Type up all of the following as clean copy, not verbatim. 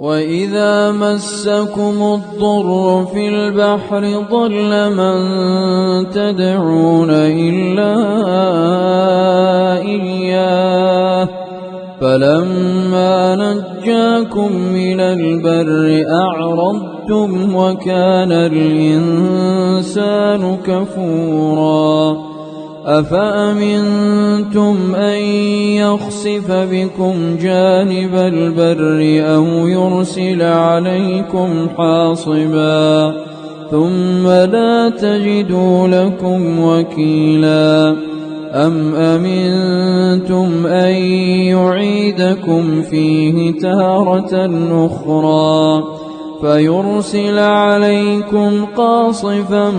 وإذا مسكم الضر في البحر ضل من تدعون إلا إياه فلما نجاكم إلى البر أعرضتم وكان الإنسان كفورا أفأمنتم أن يخسف بكم جانب البر أو يرسل عليكم حاصبا ثم لا تجدوا لكم وكيلا أم أمنتم أن يعيدكم فيه تارة أخرى فيرسل عليكم قاصفا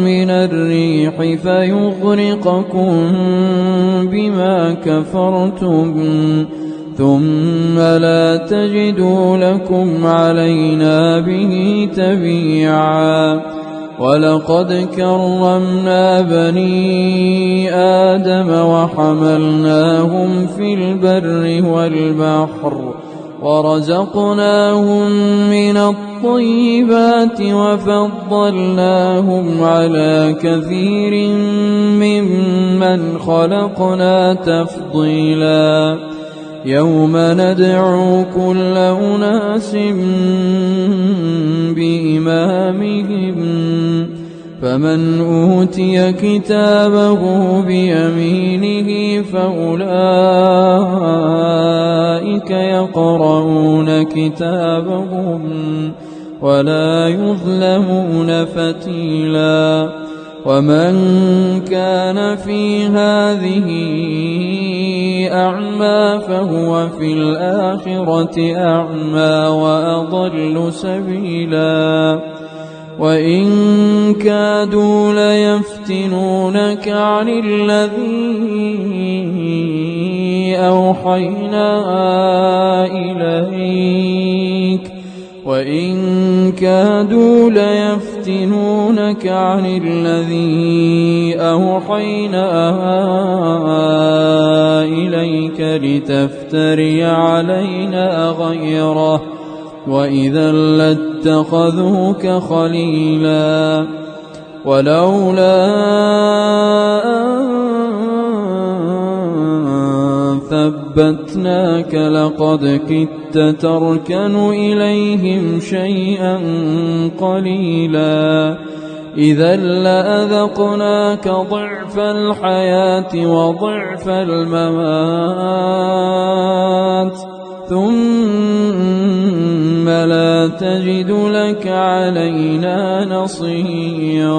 من الريح فيغرقكم بما كفرتم ثم لا تجدوا لكم علينا به تبيعا ولقد كرمنا بني آدم وحملناهم في البر والبحر ورزقناهم من الطيبات وفضلناهم على كثير ممن خلقنا تفضيلا يوم ندعو كل أناس بإمامهم فمن أوتي كتابه بيمينه فأولئك يقرؤون كتابهم ولا يظلمون فتيلا ومن كان في هذه أعمى فهو في الآخرة أعمى وأضل سبيلا وإن كادوا ليفتنونك عن الذي أوحينا إليك وإن كادوا ليفتنونك عن الذي أوحينا إليك لتفتري علينا غيره وإذا لاتخذوك خليلا ولولا أن ثبتناك لقد كدت تركن إليهم شيئا قليلا إذا لأذقناك ضعف الحياة وضعف الممات ثم لا تجد لك علينا نصيرا